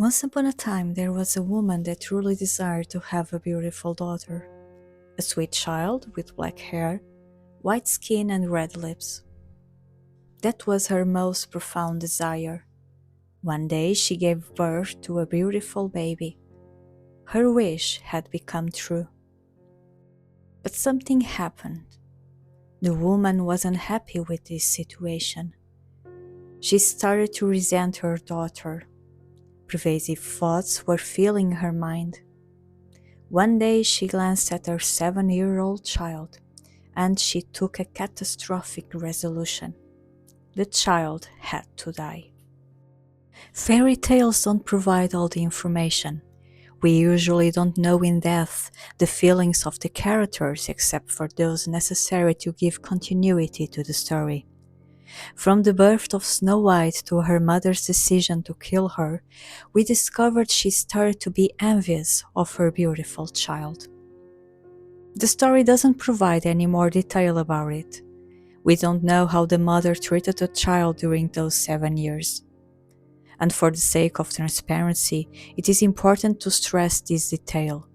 Once upon a time there was a woman that truly desired to have a beautiful daughter, a sweet child with black hair, white skin and red lips. That was her most profound desire. One day she gave birth to a beautiful baby. Her wish had become true. But something happened. The woman was unhappy with this situation. She started to resent her daughter. Pervasive thoughts were filling her mind. One day she glanced at her 7-year-old child, and she took a catastrophic resolution. The child had to die. Fairy tales don't provide all the information. We usually don't know in depth the feelings of the characters except for those necessary to give continuity to the story. From the birth of Snow White to her mother's decision to kill her, we discovered she started to be envious of her beautiful child. The story doesn't provide any more detail about it. We don't know how the mother treated the child during those 7 years. And for the sake of transparency, it is important to stress this detail.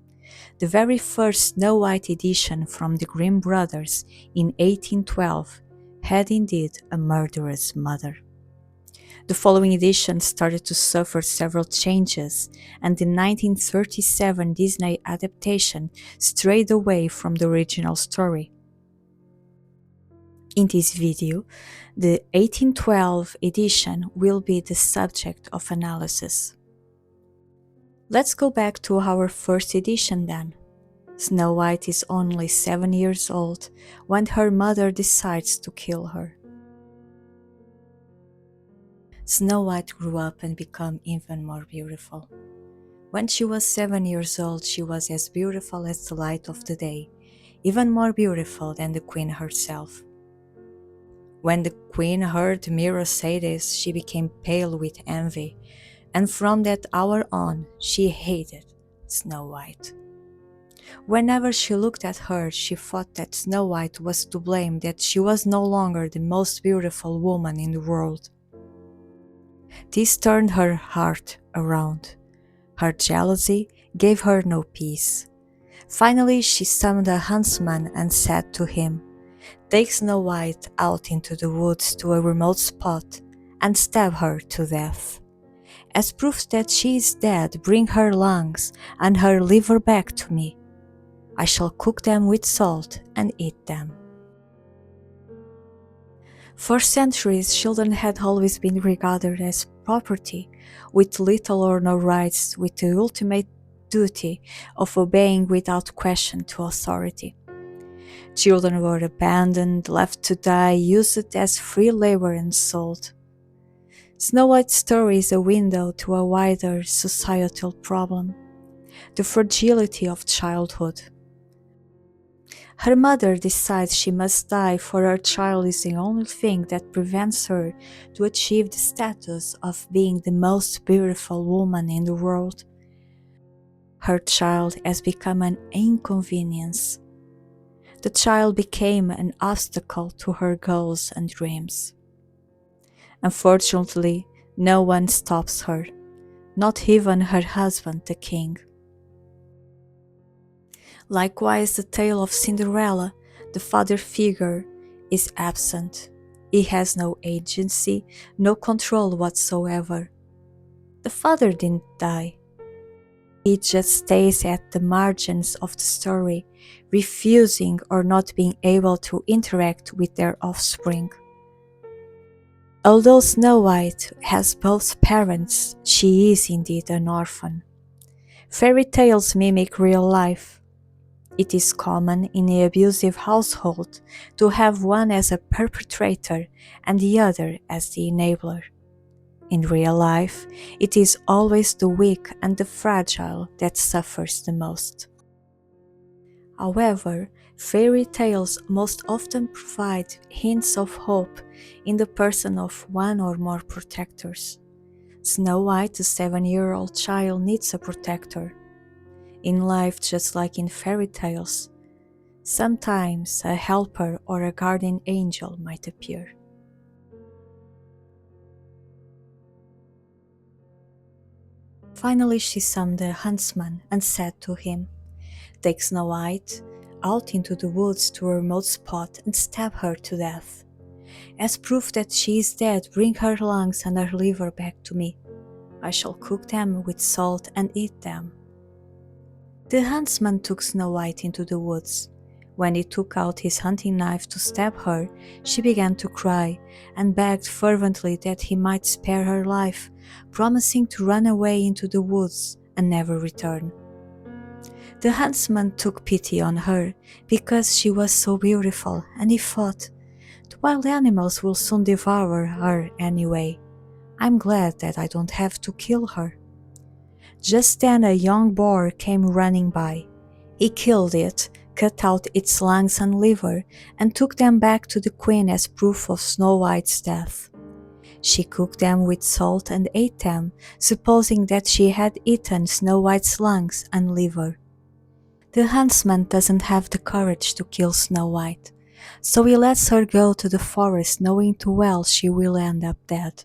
The very first Snow White edition from the Grimm brothers in 1812 had indeed a murderous mother. The following edition started to suffer several changes, and the 1937 Disney adaptation strayed away from the original story. In this video, the 1812 edition will be the subject of analysis. Let's go back to our first edition then. Snow White is only 7 years old when her mother decides to kill her. Snow White grew up and became even more beautiful. When she was 7 years old, she was as beautiful as the light of the day, even more beautiful than the queen herself. When the queen heard Mira say this, she became pale with envy, and from that hour on, she hated Snow White. Whenever she looked at her, she thought that Snow White was to blame, that she was no longer the most beautiful woman in the world. This turned her heart around. Her jealousy gave her no peace. Finally, she summoned a huntsman and said to him, "Take Snow White out into the woods to a remote spot and stab her to death. As proof that she is dead, bring her lungs and her liver back to me. I shall cook them with salt and eat them." For centuries, children had always been regarded as property, with little or no rights, with the ultimate duty of obeying without question to authority. Children were abandoned, left to die, used as free labor and sold. Snow White's story is a window to a wider societal problem, the fragility of childhood. Her mother decides she must die, for her child is the only thing that prevents her to achieve the status of being the most beautiful woman in the world. Her child has become an inconvenience. The child became an obstacle to her goals and dreams. Unfortunately, no one stops her, not even her husband, the king. Likewise, the tale of Cinderella, the father figure, is absent. He has no agency, no control whatsoever. The father didn't die. He just stays at the margins of the story, refusing or not being able to interact with their offspring. Although Snow White has both parents, she is indeed an orphan. Fairy tales mimic real life. It is common in an abusive household to have one as a perpetrator and the other as the enabler. In real life, it is always the weak and the fragile that suffers the most. However, fairy tales most often provide hints of hope in the person of one or more protectors. Snow White, the 7-year-old child, needs a protector. In life, just like in fairy tales, sometimes a helper or a guardian angel might appear. Finally she summoned the Huntsman and said to him, "Take Snow White out into the woods to a remote spot and stab her to death. As proof that she is dead, bring her lungs and her liver back to me. I shall cook them with salt and eat them." The huntsman took Snow White into the woods. When he took out his hunting knife to stab her, she began to cry and begged fervently that he might spare her life, promising to run away into the woods and never return. The huntsman took pity on her because she was so beautiful, and he thought, "The wild animals will soon devour her anyway. I'm glad that I don't have to kill her." Just then a young boar came running by. He killed it, cut out its lungs and liver, and took them back to the queen as proof of Snow White's death. She cooked them with salt and ate them, supposing that she had eaten Snow White's lungs and liver. The huntsman doesn't have the courage to kill Snow White, so he lets her go to the forest knowing too well she will end up dead.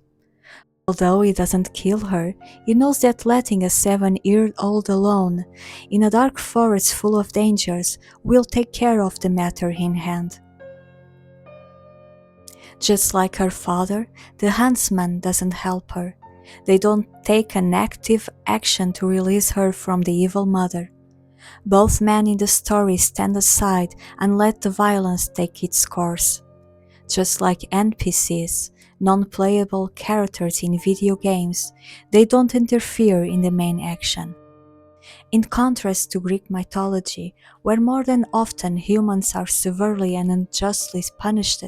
Although he doesn't kill her, he knows that letting a 7-year-old alone in a dark forest full of dangers will take care of the matter in hand. Just like her father, the huntsman doesn't help her. They don't take an active action to release her from the evil mother. Both men in the story stand aside and let the violence take its course. Just like NPCs, non-playable characters in video games, they don't interfere in the main action. In contrast to Greek mythology, where more than often humans are severely and unjustly punished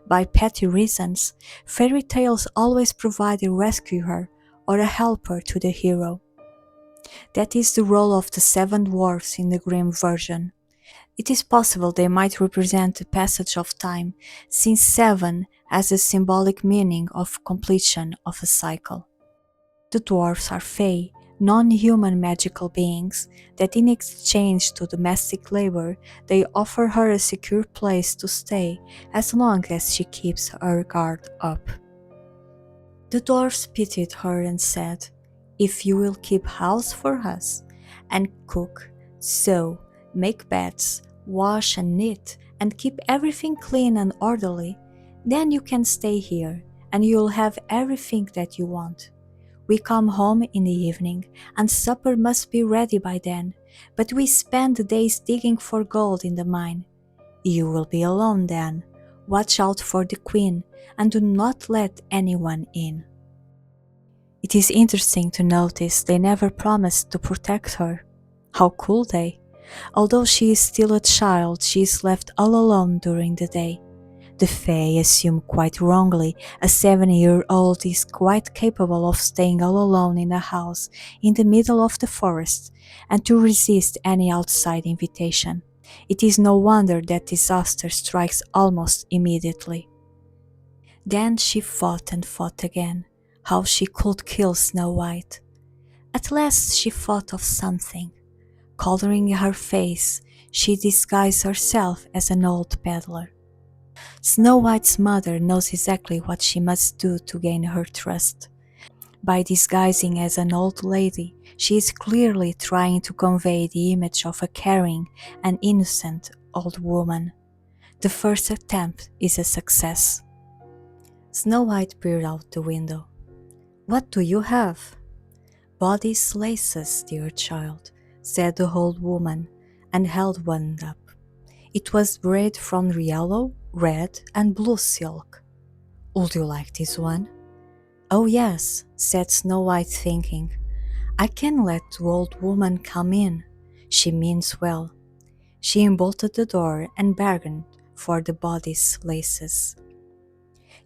by petty reasons, fairy tales always provide a rescuer or a helper to the hero. That is the role of the 7 dwarfs in the Grimm version. It is possible they might represent the passage of time, since 7 has a symbolic meaning of completion of a cycle. The dwarfs are fae, non-human magical beings that in exchange to domestic labor, they offer her a secure place to stay as long as she keeps her guard up. The dwarfs pitied her and said, "If you will keep house for us, and cook, sew, make beds, wash and knit, and keep everything clean and orderly, then you can stay here, and you'll have everything that you want. We come home in the evening, and supper must be ready by then, but we spend the days digging for gold in the mine. You will be alone then. Watch out for the queen, and do not let anyone in." It is interesting to notice they never promised to protect her. How could they? Although she is still a child, she is left all alone during the day. The Fae assume quite wrongly a 7-year-old is quite capable of staying all alone in a house in the middle of the forest and to resist any outside invitation. It is no wonder that disaster strikes almost immediately. Then she fought and fought again, how she could kill Snow White. At last she thought of something. Coloring her face, she disguised herself as an old peddler. Snow White's mother knows exactly what she must do to gain her trust. By disguising as an old lady, she is clearly trying to convey the image of a caring and innocent old woman. The first attempt is a success. Snow White peered out the window. "What do you have?" "Bodice laces, dear child," said the old woman, and held one up. It was braided from yellow, red, and blue silk. "Would you like this one?" "Oh yes," said Snow White, thinking. "I can let the old woman come in. She means well." She unbolted the door and bargained for the bodice laces.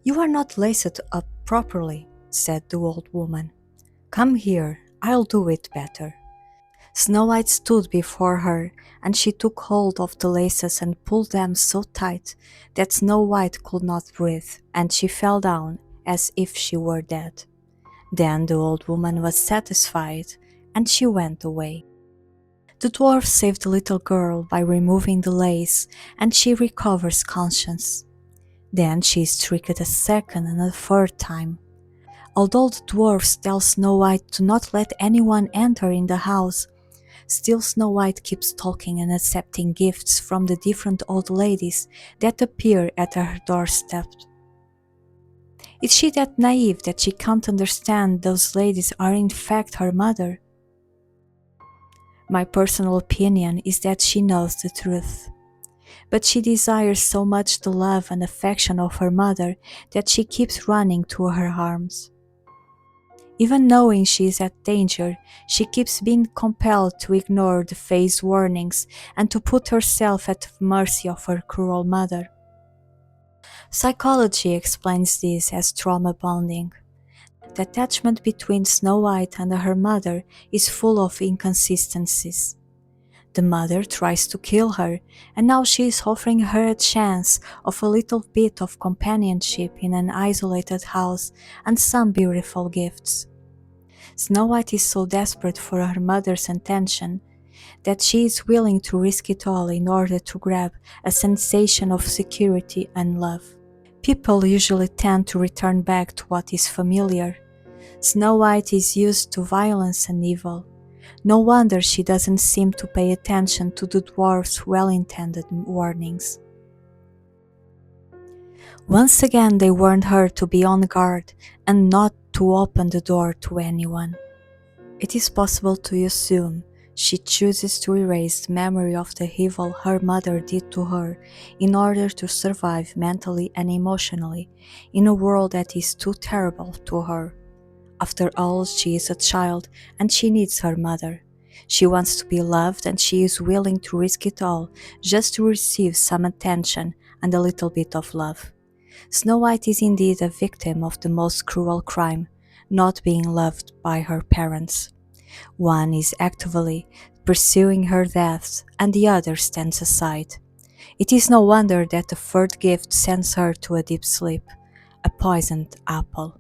"You are not laced up properly," said the old woman. "Come here, I'll do it better." Snow White stood before her, and she took hold of the laces and pulled them so tight that Snow White could not breathe, and she fell down as if she were dead. Then the old woman was satisfied, and she went away. The dwarf saved the little girl by removing the lace, and she recovers conscience. Then she is tricked a second and a third time. Although the dwarfs tell Snow White to not let anyone enter in the house, still Snow White keeps talking and accepting gifts from the different old ladies that appear at her doorstep. Is she that naive that she can't understand those ladies are in fact her mother? My personal opinion is that she knows the truth. But she desires so much the love and affection of her mother that she keeps running to her arms. Even knowing she is at danger, she keeps being compelled to ignore the fae's warnings and to put herself at the mercy of her cruel mother. Psychology explains this as trauma bonding. The attachment between Snow White and her mother is full of inconsistencies. The mother tries to kill her, and now she is offering her a chance of a little bit of companionship in an isolated house and some beautiful gifts. Snow White is so desperate for her mother's attention that she is willing to risk it all in order to grab a sensation of security and love. People usually tend to return back to what is familiar. Snow White is used to violence and evil. No wonder she doesn't seem to pay attention to the dwarf's well-intended warnings. Once again they warned her to be on guard and not to open the door to anyone. It is possible to assume she chooses to erase the memory of the evil her mother did to her in order to survive mentally and emotionally in a world that is too terrible to her. After all, she is a child and she needs her mother. She wants to be loved and she is willing to risk it all just to receive some attention and a little bit of love. Snow White is indeed a victim of the most cruel crime, not being loved by her parents. One is actively pursuing her death and the other stands aside. It is no wonder that the third gift sends her to a deep sleep, a poisoned apple.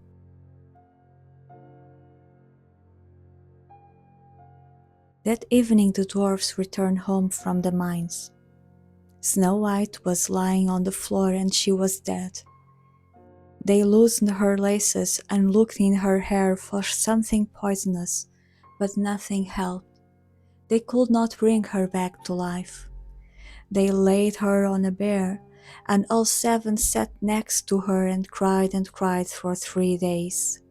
That evening the dwarfs returned home from the mines. Snow White was lying on the floor and she was dead. They loosened her laces and looked in her hair for something poisonous, but nothing helped. They could not bring her back to life. They laid her on a bier, and all seven sat next to her and cried for 3 days.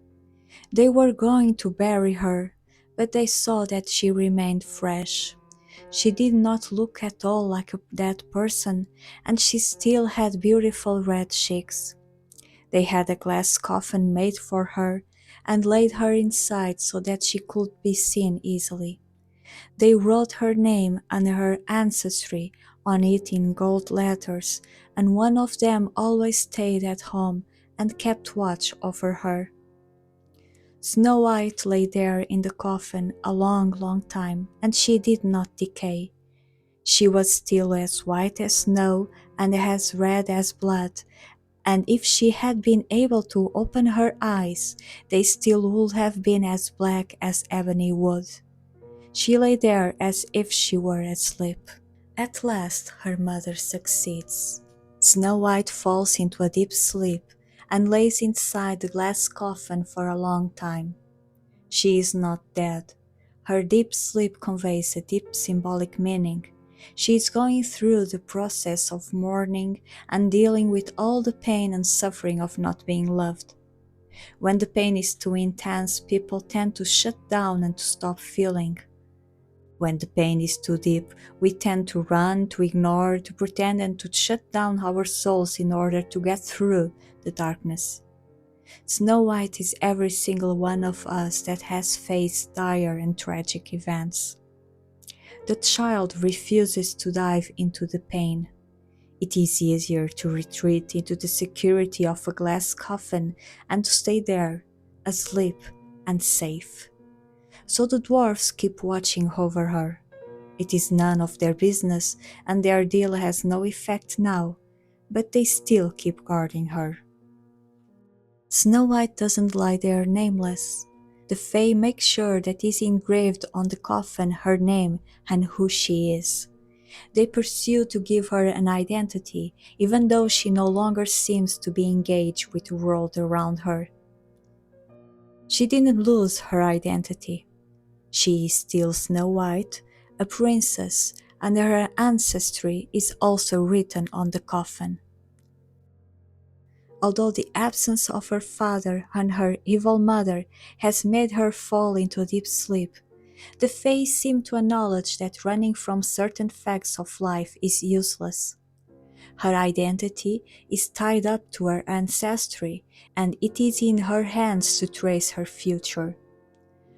They were going to bury her, but they saw that she remained fresh. She did not look at all like a dead person, and she still had beautiful red cheeks. They had a glass coffin made for her and laid her inside so that she could be seen easily. They wrote her name and her ancestry on it in gold letters, and one of them always stayed at home and kept watch over her. Snow White lay there in the coffin a long time, and she did not decay. She was still as white as snow and as red as blood, and if she had been able to open her eyes, they still would have been as black as ebony wood. She lay there as if she were asleep. At last her mother succeeds. Snow White falls into a deep sleep and lays inside the glass coffin for a long time. She is not dead. Her deep sleep conveys a deep symbolic meaning. She is going through the process of mourning and dealing with all the pain and suffering of not being loved. When the pain is too intense, people tend to shut down and to stop feeling. When the pain is too deep, we tend to run, to ignore, to pretend and to shut down our souls in order to get through the darkness. Snow White is every single one of us that has faced dire and tragic events. The child refuses to dive into the pain. It is easier to retreat into the security of a glass coffin and to stay there, asleep and safe. So the dwarfs keep watching over her. It is none of their business and their deal has no effect now, but they still keep guarding her. Snow White doesn't lie there nameless. The Fae make sure that is engraved on the coffin her name and who she is. They pursue to give her an identity, even though she no longer seems to be engaged with the world around her. She didn't lose her identity. She is still Snow White, a princess, and her ancestry is also written on the coffin. Although the absence of her father and her evil mother has made her fall into deep sleep, the Fae seem to acknowledge that running from certain facts of life is useless. Her identity is tied up to her ancestry, and it is in her hands to trace her future.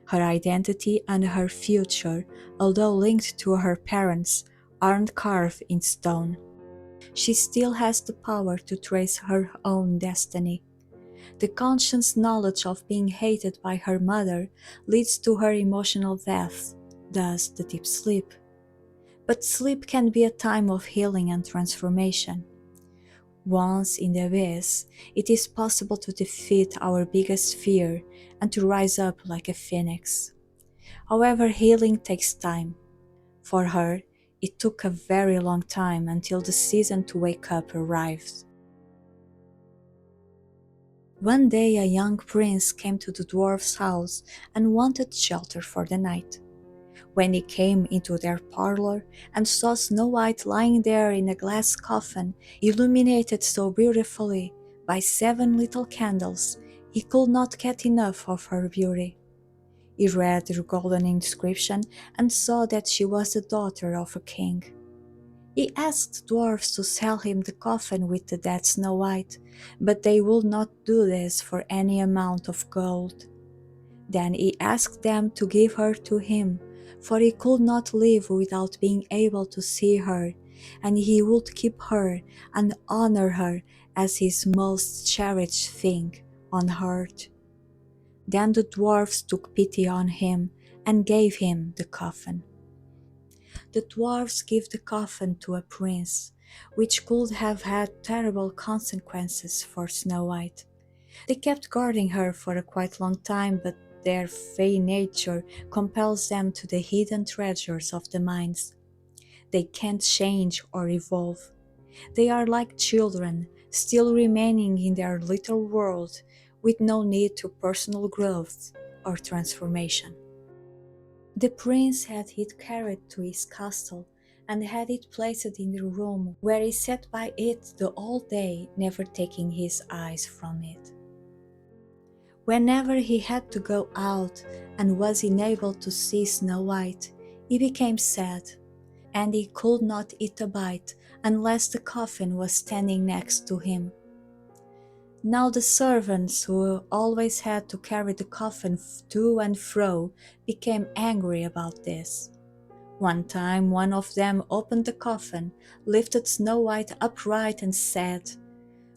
Her identity and her future, although linked to her parents, aren't carved in stone. She still has the power to trace her own destiny. The conscious knowledge of being hated by her mother leads to her emotional death, thus the deep sleep. But sleep can be a time of healing and transformation. Once in the abyss, it is possible to defeat our biggest fear and to rise up like a phoenix. However, healing takes time. For her, it took a very long time until the season to wake up arrived. One day a young prince came to the dwarf's house and wanted shelter for the night. When he came into their parlor and saw Snow White lying there in a glass coffin, illuminated so beautifully by 7 little candles, he could not get enough of her beauty. He read the golden inscription and saw that she was the daughter of a king. He asked dwarfs to sell him the coffin with the dead Snow White, but they would not do this for any amount of gold. Then he asked them to give her to him, for he could not live without being able to see her, and he would keep her and honor her as his most cherished thing on earth. Then the dwarfs took pity on him and gave him the coffin. The dwarfs gave the coffin to a prince, which could have had terrible consequences for Snow White. They kept guarding her for a quite long time, but their fey nature compels them to the hidden treasures of the mines. They can't change or evolve. They are like children, still remaining in their little world, with no need to personal growth or transformation. The prince had it carried to his castle and had it placed in the room where he sat by it the whole day, never taking his eyes from it. Whenever he had to go out and was unable to see Snow White, he became sad, and he could not eat a bite unless the coffin was standing next to him. Now the servants, who always had to carry the coffin to and fro, became angry about this. One time one of them opened the coffin, lifted Snow White upright and said,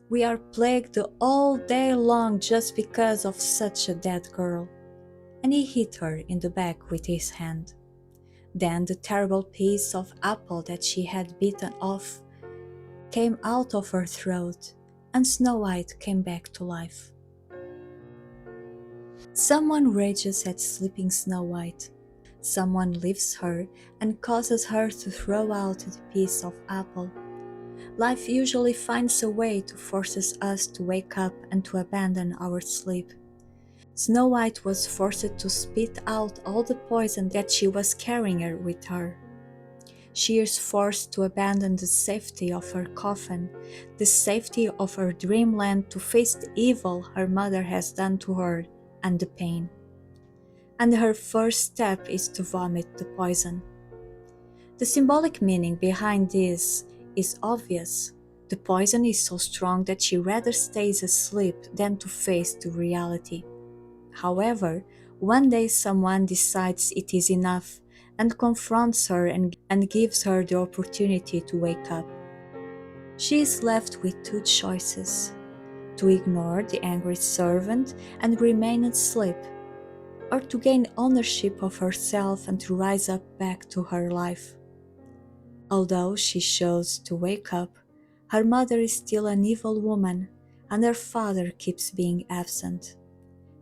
"We are plagued all day long just because of such a dead girl." And he hit her in the back with his hand. Then the terrible piece of apple that she had bitten off came out of her throat, and Snow White came back to life. Someone rages at sleeping Snow White. Someone lifts her and causes her to throw out the piece of apple. Life usually finds a way to force us to wake up and to abandon our sleep. Snow White was forced to spit out all the poison that she was carrying with her. She is forced to abandon the safety of her coffin, the safety of her dreamland, to face the evil her mother has done to her and the pain. And her first step is to vomit the poison. The symbolic meaning behind this is obvious. The poison is so strong that she rather stays asleep than to face the reality. However, one day someone decides it is enough and confronts her and gives her the opportunity to wake up. She is left with two choices: to ignore the angry servant and remain asleep, or to gain ownership of herself and to rise up back to her life. Although she chose to wake up, her mother is still an evil woman, and her father keeps being absent.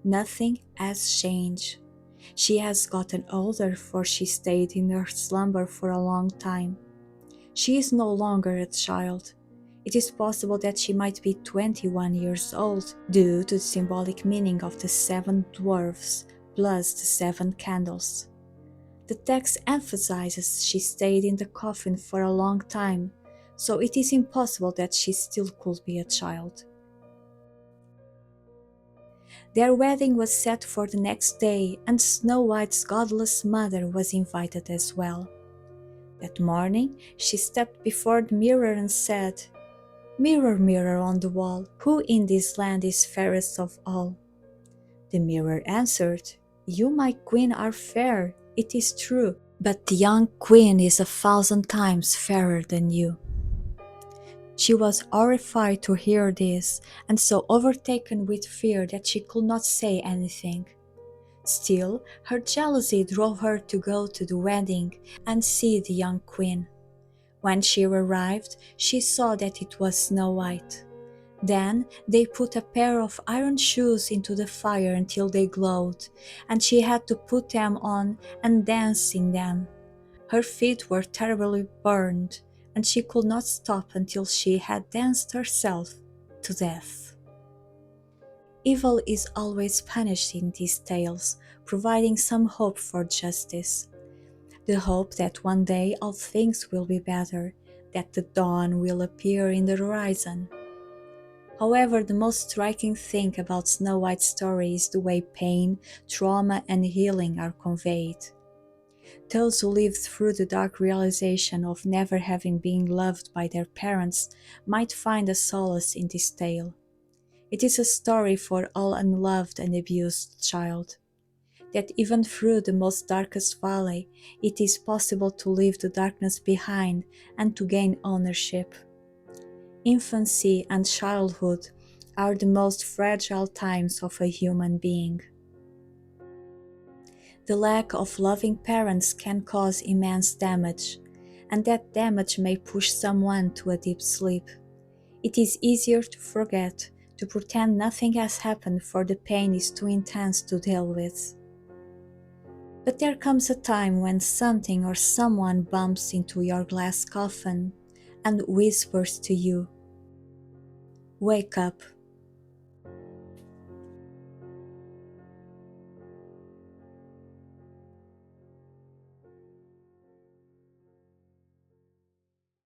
Nothing has changed. She has gotten older, for she stayed in her slumber for a long time. She is no longer a child. It is possible that she might be 21 years old due to the symbolic meaning of the 7 dwarfs plus the 7 candles. The text emphasizes she stayed in the coffin for a long time, so it is impossible that she still could be a child. Their wedding was set for the next day, and Snow White's godless mother was invited as well. That morning, she stepped before the mirror and said, "Mirror, mirror on the wall, who in this land is fairest of all?" The mirror answered, "You, my queen, are fair, it is true, but the young queen is 1,000 times fairer than you." She was horrified to hear this, and so overtaken with fear that she could not say anything. Still, her jealousy drove her to go to the wedding and see the young queen. When she arrived, she saw that it was Snow White. Then they put a pair of iron shoes into the fire until they glowed, and she had to put them on and dance in them. Her feet were terribly burned, and she could not stop until she had danced herself to death. Evil is always punished in these tales, providing some hope for justice. The hope that one day all things will be better, that the dawn will appear in the horizon. However, the most striking thing about Snow White's story is the way pain, trauma, and healing are conveyed. Those who lived through the dark realization of never having been loved by their parents might find a solace in this tale. It is a story for all unloved and abused child, that even through the most darkest valley, it is possible to leave the darkness behind and to gain ownership. Infancy and childhood are the most fragile times of a human being. The lack of loving parents can cause immense damage, and that damage may push someone to a deep sleep. It is easier to forget, to pretend nothing has happened, for the pain is too intense to deal with. But there comes a time when something or someone bumps into your glass coffin and whispers to you, "Wake up,